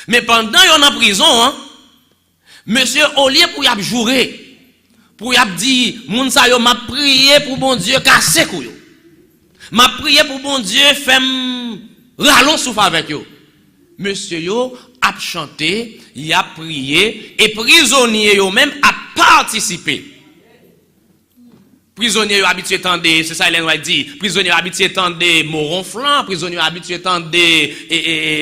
Mais pendant yon en prison, hein, monsieur, au lieu pour y ap jouer, pour y ap dit, moun sa yo m'a prié pour bon Dieu casser kou yo. M'a prié pour bon Dieu fait rallon souffle avec yo. Monsieur yo a chanté, il a prié et prisonnier yo même a participé. Prisonnier habitué tendre, c'est ça Hélène White dit, prisonnier habitué tendre mots ronflants, prisonnier habitué tendre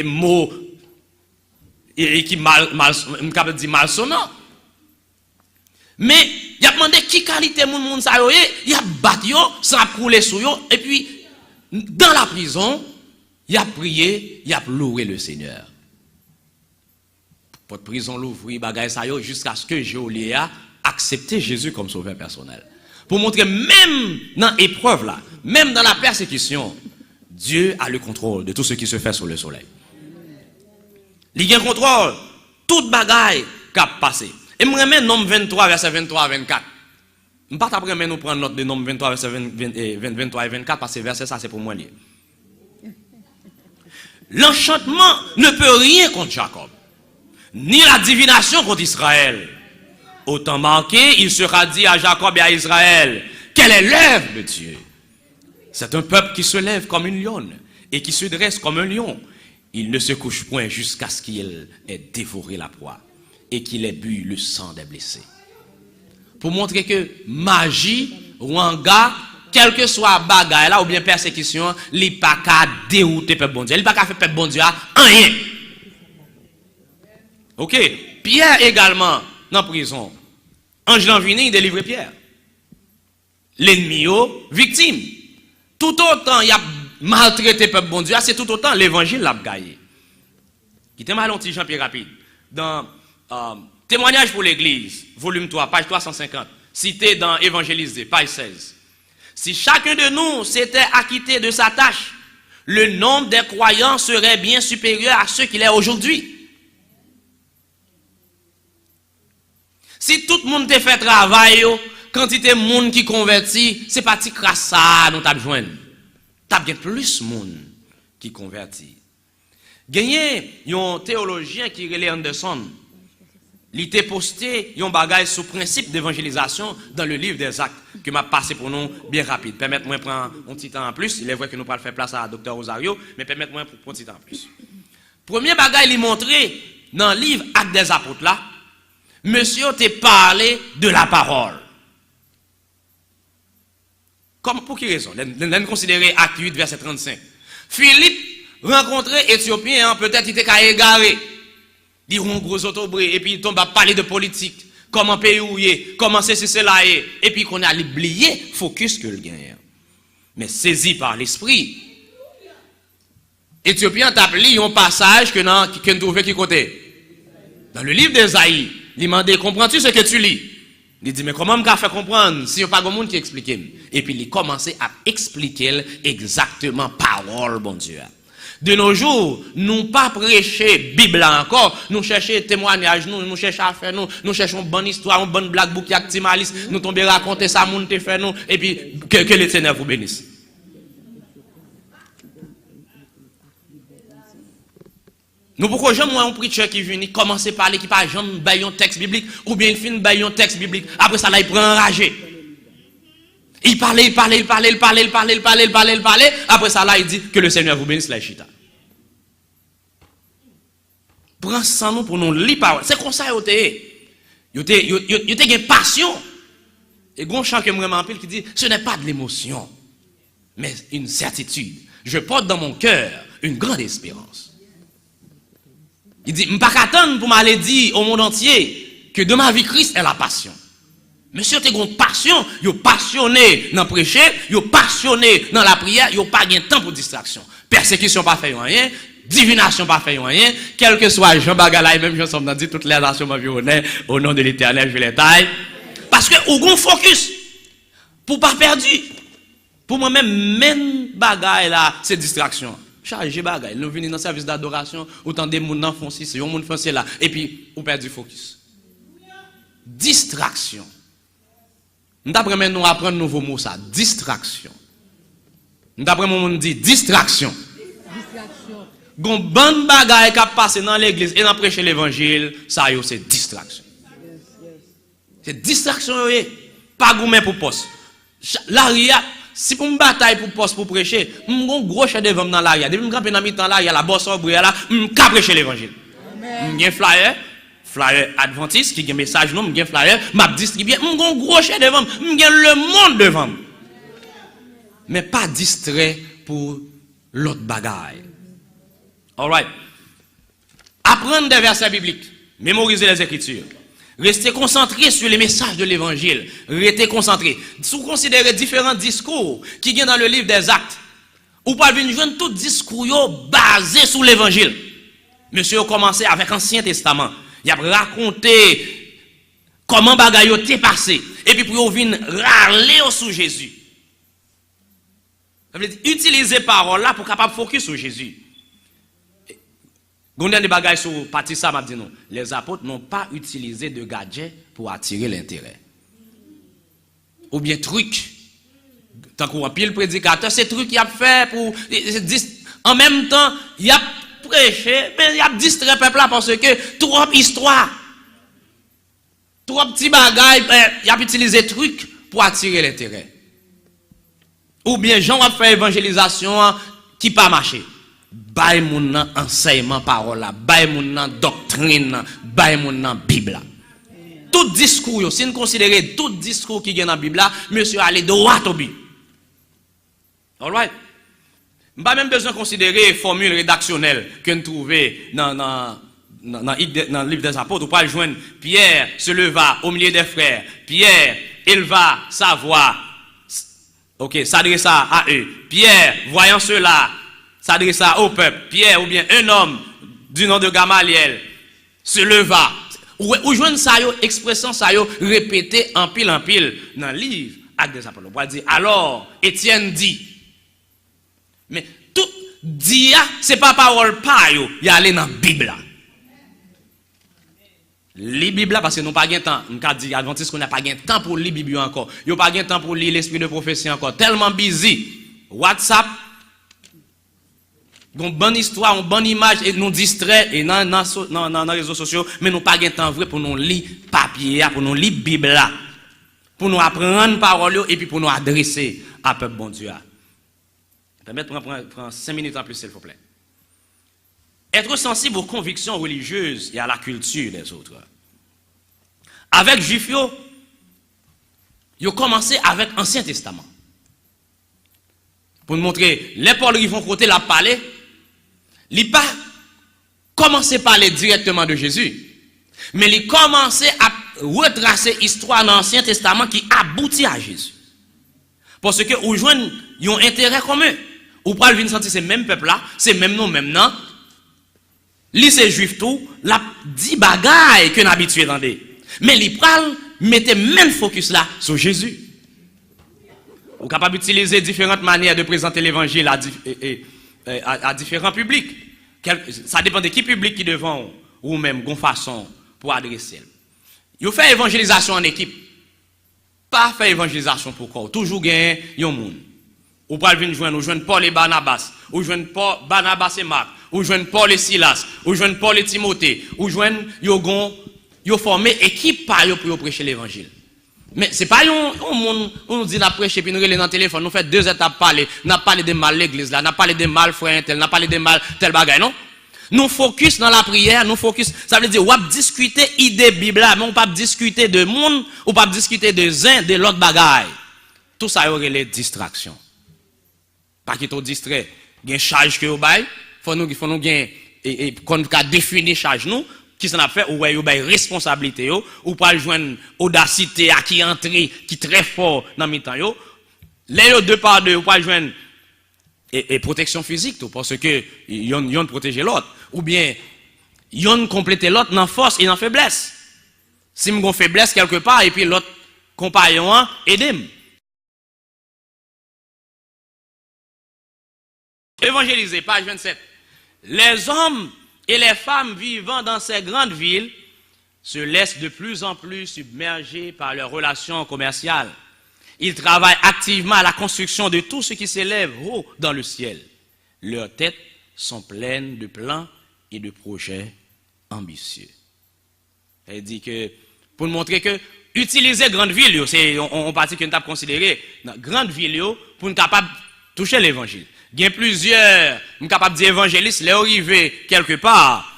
mots qui malsonnant. Mais il a demandé qui qualité moun sa yo, il a battu yo, ça couler sous yo et puis dans la prison, il a prié, il a loué le Seigneur. Pour prison l'ouvrir bagay sa yo jusqu'à ce que Géolia accepte Jésus comme sauveur personnel. Pour montrer même dans l'épreuve là, même dans la persécution, Dieu a le contrôle de tout ce qui se fait sous le soleil. Il a un contrôle toute bagaille qui a passé. Et moi remets Nombre 23 verset 23 à 24. Je ne vais pas après nous prendre note de Nombre 23 verset 23 et 24 parce que verset ça c'est pour moi lié. L'enchantement ne peut rien contre Jacob, ni la divination contre Israël. Autant marqué, il sera dit à Jacob et à Israël, quelle est l'œuvre de Dieu? C'est un peuple qui se lève comme une lionne et qui se dresse comme un lion. Il ne se couche point jusqu'à ce qu'il ait dévoré la proie et qu'il ait bu le sang des blessés. Pour montrer que magie, wanga, quel que soit bagaille là ou bien persécution, il n'y a pas qu'à dérouter peuple bon Dieu. Il n'y a pas qu'à faire peuple bon Dieu à rien. Ok? Pierre également, dans la prison. Ange l'envini, il délivre Pierre. L'ennemi, victime. Tout autant, il a maltraité peuple bon Dieu, c'est tout autant l'évangile l'a gagné. Qui était mal un petit Jean-Pierre rapide. Dans Témoignage pour l'Église, volume 3, page 350, cité dans Évangéliser, page 16. Si chacun de nous s'était acquitté de sa tâche, le nombre des croyants serait bien supérieur à ce qu'il est aujourd'hui. Si tout le monde te fait travail, quantité de monde qui convertit, c'est pas ti ça nous t'a besoin. T'as bien plus de monde qui convertit. Gagné un théologien qui relève Anderson. Il était posté un bagage sur principe d'évangélisation dans le livre des Actes que m'a passé pour nous bien rapide. Permettez-moi de prendre un petit temps en plus. Il est vrai que nous pas faire place à Dr Rosario, mais permettez-moi de prendre un petit temps en plus. Premier bagage il montré dans le livre Actes des Apôtres là, monsieur t'a parlé de la parole. Comme pour quelle raison? Nous considérer Acte 8 verset 35. Philippe rencontrait Éthiopien, peut-être il était égaré. Il y a un gros autobré et puis il tombe à parler de politique, comment pays où il est, comment c'est cela est, et puis qu'on a oublié focus que le gagne. Mais saisi par l'esprit, Éthiopien t'a appelé un passage que nous trouvons qui côté? Dans le livre d'Ésaïe, il demandait, comprends-tu ce que tu lis? Il dit, mais comment me faire comprendre si il n'y a pas de monde qui explique? Et puis il commençait à expliquer exactement parole, bon Dieu. De nos jours, nous pas prêcher Bible encore, nous cherchons témoignages, nous cherchons à faire nous cherchons une bonne histoire, une bonne blague bouc actimalis, nous tomber raconter ça, moun te fait nous, et puis que le Seigneur vous bénisse. Nous pourquoi jamais un preacher qui vient commencer à parler qui pas jamais bailler un texte biblique ou bien il finit bailler un texte biblique après ça là il prend enragé. Il parlait après ça là il dit que le Seigneur vous bénisse la chita. Prends ça nous pour nous lire parole. C'est comme ça yo te une passion. Et gon chant que moi m'en pile qui dit ce n'est pas de l'émotion mais une certitude. Je porte dans mon cœur une grande espérance. Il dit, je ne peux pas attendre pour m'aller dire au monde entier que de ma vie, Christ est la passion. Monsieur, tu as une passion, tu es passionné dans le prêcher, tu es passionné dans la prière, tu n'as pas de temps pour distraction. Persécution pas fait rien, divination pas fait rien, quel que soit Jean Bagala et même Jean Somme dit toutes les nations m'environnent, au nom de l'Éternel, je les taille. Parce que au grand focus, pour pas perdu. Pour moi-même, même bagaille là, c'est distraction. Chargé bagaille, nous venons dans le service d'adoration, autant des gens font ci, c'est un monde français là, et puis on perd du focus. Distraction. D'après moi, nous apprenons un nouveau mot ça, distraction. D'après moi, on dit distraction. gon bonne bagaille qui passe dans l'église et dans prêcher l'évangile, ça yo c'est distraction. C'est distraction yo, pas gourmet pour poste. L'aria, si pour me bataille pour poste pour prêcher, m'gon gros chef devant dans l'aria. Depuis me camper dans mi-temps là, il y a la bosse au là, m'ka prêcher l'évangile. M'gen flyer adventiste qui gen message non, m'gen flyer, m'a distribuer, m'gon gros chef devant, m'gen le monde devant. Mais pas distrait pour l'autre bagaille. All right. Apprendre des versets bibliques, mémoriser les Écritures, rester concentré sur les messages de l'Évangile, rester concentré. Si vous considérez différents discours qui sont dans le livre des Actes, ou pas venir joindre tout discours basé sur l'Évangile. Monsieur a commencé avec l'Ancien Testament. Il a raconté comment bagaille était passé, et puis pour venir râler sur Jésus. Ça veut dire utiliser parole là pour capable focus sur Jésus. Gonden des bagages sur partie ça m'a dit non. Les apôtres n'ont pas utilisé de gadgets pour attirer l'intérêt. Ou bien truc. Tant qu'on pile le prédicateur, c'est truc qu'il a fait pour en même temps, il a prêché, mais il a distrait le peuple là parce que trop histoire. Trop petits bagages, il a utilisé truc pour attirer l'intérêt. Ou bien Jean a fait évangélisation qui pas marché. Bay moun nan enseignement parole là, bay moun nan doctrine, bay moun nan Bible. Tout discours, si nous considérons tout discours qui est dans la Bible là, monsieur allez droit au but. All right. Pas même besoin de considérer les formules rédactionnelles que nous trouvons dans le livre des apôtres. Ou pas joindre Pierre se leva au milieu des frères. Pierre éleva sa voix. Ok, s'adressa à eux. Pierre, voyant cela, s'adressa au peuple. Pierre, ou bien un homme du nom de Gamaliel, se leva. Ou joindre ça, expression ça, répété en pile dans le livre Actes des apôtres. On va dire, alors, Étienne dit. Mais tout dit, c'est pas parole pas, il y a aller dans la Bible. Lire Bible parce que nous pas de temps. On a dit adventiste qu'on n'a pas de temps pour lire Bible encore. Yo pas de temps pour lire l'esprit de prophétie encore. Tellement busy. WhatsApp, une bonne histoire, une bonne image et nous distrait et dans les réseaux sociaux, mais nous pas de temps vrai pour nous lire papier, pour nous lire Bible là, pour nous apprendre parole et puis pour nous adresser à peuple bon Dieu. Permettez-moi de prendre 5 minutes en plus s'il vous plaît. Être sensible aux convictions religieuses et à la culture des autres. Avec Juifs, ils ont commencé avec l'Ancien Testament. Pour nous montrer, les Paul qui vont côté la parler, ils n'ont pas commencé à parler directement de Jésus, mais ils ont commencé à retracer l'histoire dans l'Ancien Testament qui aboutit à Jésus. Parce que aux jeunes, ils ont intérêt commun. Ou pas venir sentir ces mêmes peuples là, ces mêmes noms, même non. Lycée juif tout, la dit bagaille que nous habitués dans des. Mais les pral mettez même focus là sur Jésus. Vous êtes capable d'utiliser différentes manières de présenter l'évangile à différents publics. Ça dépend de qui public qui devant ou même une façon pour adresser. Vous faites évangélisation en équipe. Pas faire évangélisation pour quoi. Toujours gagner un monde. Ou pas venir joindre Paul et Barnabas, ou joindre Barnabas et Marc, ou joindre Paul et Silas, ou joindre Paul et Timothée, ou joindre yo formé équipe pour prêcher l'évangile. Mais c'est pas un monde où nous dit n'a prêcher puis nous relève dans le téléphone, nous fait 2 étapes parler, n'a parlé de mal l'église là, n'a parlé de mal frère tel, n'a parlé de mal tel bagaille non. Nous focus dans la prière, nous focus, ça veut dire on va discuter idée Bible là, mais on pas discuter de monde, ou pas discuter de zin de l'autre bagaille. Tout ça aurait les distractions. Pas qu'il te distrait, il y a une charge que vous avez, faut nous gagner et qu'on définir charge nous, qui s'en a fait ou vous avez responsabilité ou pas joindre audacité à qui entrer qui très fort dans mi temps yo. Les deux par deux ou pas joindre et protection physique tout parce que yon protéger l'autre ou bien yon compléter l'autre dans force et dans faiblesse. Si m'gon faiblesse quelque part et puis l'autre compagnon aide-moi. Évangéliser, page 27. Les hommes et les femmes vivant dans ces grandes villes se laissent de plus en plus submerger par leurs relations commerciales. Ils travaillent activement à la construction de tout ce qui s'élève haut dans le ciel. Leur tête sont pleines de plans et de projets ambitieux. Elle dit que, pour nous montrer que, utiliser grande ville, c'est on partie que nous avons considéré, grande ville, pour nous capable de toucher l'évangile. Il y a plusieurs, nous capables dire évangélistes, les arrivés quelque part,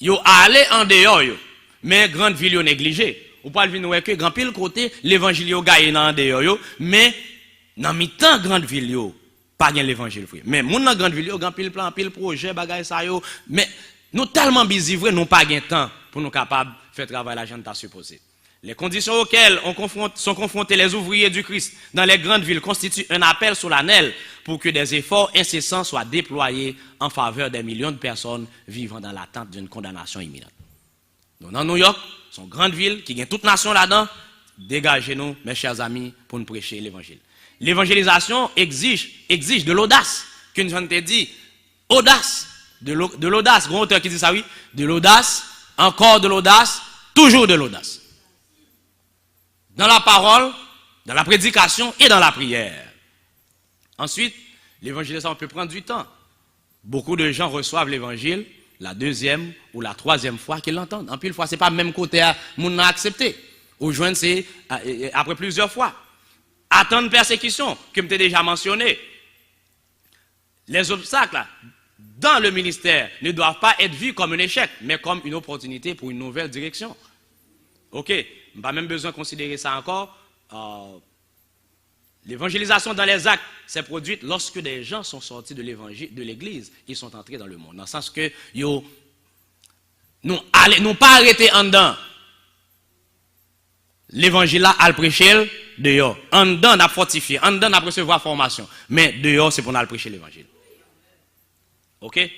ils allé en dehors, mais grande ville, ils négligé. Ou pas le venir que grand pile côté, l'évangile, ils gagné en dehors, mais dans mi-temps, grande ville, pas gain l'évangile. Mais mon dans grande ville, grand pile plan, pile projet, bagay ça, mais nous tellement busy, vrai, nous pas gain temps pour nous capables de faire travail la gente supposé. Les conditions auxquelles sont confrontés les ouvriers du Christ dans les grandes villes constituent un appel solennel pour que des efforts incessants soient déployés en faveur des millions de personnes vivant dans l'attente d'une condamnation imminente. Donc, dans New York, c'est une grande ville qui gagne toute nation là-dedans. Dégagez-nous, mes chers amis, pour nous prêcher l'évangile. L'évangélisation exige de l'audace. Que nous avons dit, audace, de l'audace. Grand auteur qui dit ça, oui. De l'audace, encore de l'audace, toujours de l'audace. Dans la parole, dans la prédication et dans la prière. Ensuite, l'évangélisation peut prendre du temps. Beaucoup de gens reçoivent l'évangile la deuxième ou la troisième fois qu'ils l'entendent. En pile fois, ce n'est pas le même côté à moun n'a accepté. Ou joindre, c'est après plusieurs fois. Attendre persécution, comme tu as déjà mentionné. Les obstacles dans le ministère ne doivent pas être vus comme un échec, mais comme une opportunité pour une nouvelle direction. Ok, pas même besoin de considérer ça encore. L'évangélisation dans les actes s'est produite lorsque des gens sont sortis de l'évangile, de l'église, ils sont entrés dans le monde. Dans le sens que nous pas arrêté en dedans. L'évangile là, à le prêcher dehors. En dedans, on a fortifié. En dedans, on a recevoir formation. Mais dehors, c'est pour nous prêcher l'évangile. Ok? Je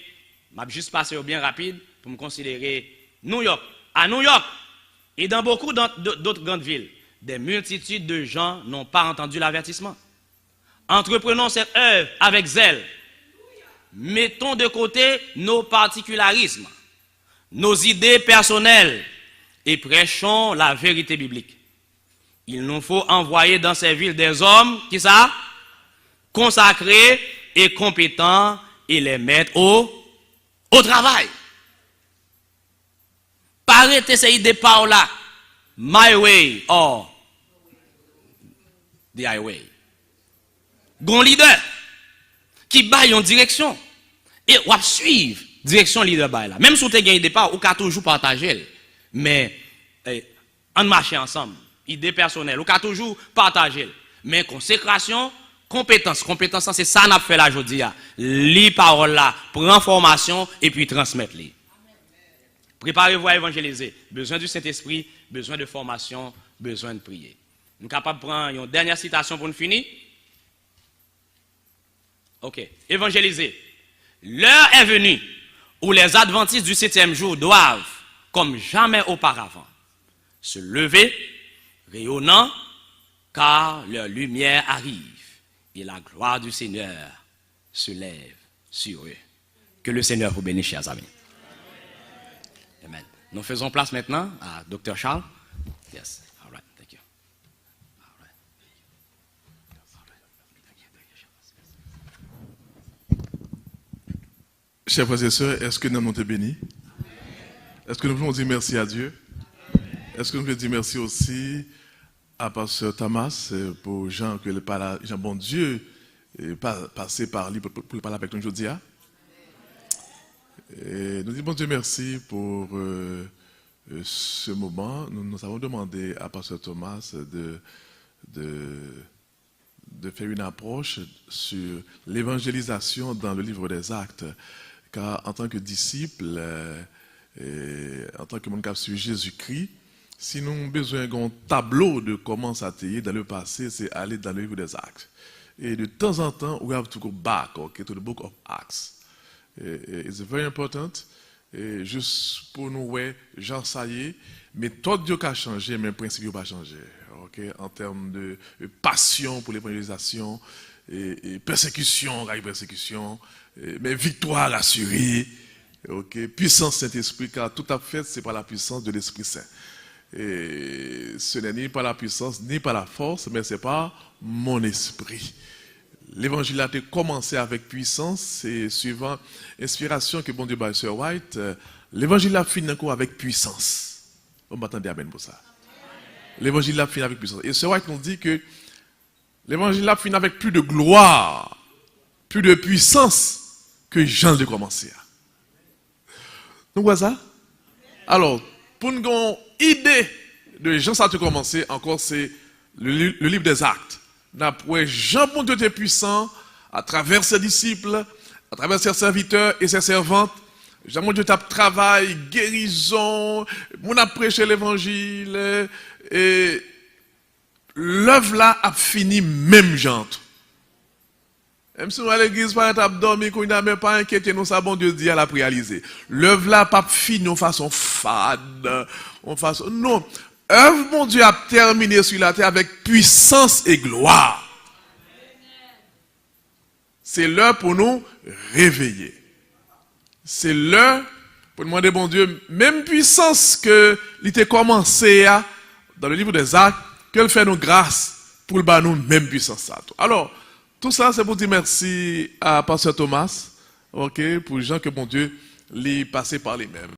vais juste passer au bien rapide pour me considérer New York. À New York, et dans beaucoup d'autres grandes villes, des multitudes de gens n'ont pas entendu l'avertissement. Entreprenons cette œuvre avec zèle. Mettons de côté nos particularismes, nos idées personnelles et prêchons la vérité biblique. Il nous faut envoyer dans ces villes des hommes qui sont consacrés et compétents et les mettre au travail. Pas arrêter ces idées par là. My way or the highway. Gon leader qui baille en direction et on va suivre direction leader baille là. Même si vous avez gagné départ, ou qu'à toujours partager. Mais on marche ensemble. Idée personnelle, ou qu'à toujours partager. Mais consécration, compétence. Compétence, c'est ça qu'on a fait là aujourd'hui. Lis parole là, prends formation et puis transmettre les. Préparez-vous à évangéliser. Besoin du Saint-Esprit, besoin de formation, besoin de prier. Nous sommes capables de prendre une dernière citation pour nous finir. Ok. Évangéliser. L'heure est venue où les adventistes du 7e jour doivent, comme jamais auparavant, se lever, rayonnant, car leur lumière arrive et la gloire du Seigneur se lève sur eux. Que le Seigneur vous bénisse, chers amis. Amen. Nous faisons place maintenant à Dr. Charles. Yes. All right. Thank you. All right. Chers frères et sœurs, est-ce que nous avons été bénis? Est-ce que nous pouvons dire merci à Dieu? Est-ce que nous pouvons dire merci aussi à Pasteur Thomas pour Jean, que Jean bon Dieu est passé par lui pour parler avec nous aujourd'hui? Et nous disons bon Dieu merci pour ce moment. Nous avons demandé à Pasteur Thomas de faire une approche sur l'évangélisation dans le livre des Actes. Car en tant que disciple, en tant que monde qui a suivi Jésus-Christ, si nous avons besoin d'un tableau de comment ça a été dans le passé, c'est aller dans le livre des Actes. Et de temps en temps, we have to go back, okay, to the book of Acts. It's very important. Et juste pour nous, ouais, Jean, ça y est, méthode Dieu a changé, mais le principe n'a pas changé. Okay? En termes de passion pour l'évangélisation, et persécution, mais victoire assurée, okay? Puissance Saint-Esprit, car tout à fait, c'est par la puissance de l'Esprit Saint. Et ce n'est ni par la puissance, ni par la force, mais c'est par mon esprit. l'évangile a été commencé avec puissance, c'est suivant l'inspiration que bon Dieu bat sur White, l'évangile a fini encore avec puissance. On m'attendait à bien pour ça. L'évangile a fini avec puissance. Et Sir White nous dit que l'évangile a fini avec plus de gloire, plus de puissance que Jean l'a commencé. Nous voyons ça? Alors, pour nous avoir une idée de Jean, ça a commencé, encore c'est le livre des Actes. D'après Jean, bon Dieu était puissant à travers ses disciples, à travers ses serviteurs et ses servantes. Jean, mon Dieu, tape travail, guérison, mon a prêché l'évangile, et l'œuvre là a fini même Jean. Même si nous à l'église, par exemple, dormi, qu'on n'a même pas inquiété, nous, ça, bon Dieu dit, à la réaliser. L'œuvre là pas fini en façon fade, en façon, non. Œuvre, mon Dieu, a terminé sur la terre avec puissance et gloire. C'est l'heure pour nous réveiller. C'est l'heure pour demander, bon Dieu, même puissance que l'était commencé dans le livre des Actes, qu'elle fait nous grâce pour le nous même puissance. Alors, tout ça, c'est pour dire merci à Pasteur Thomas, ok, pour les gens que bon Dieu les passé par les mêmes.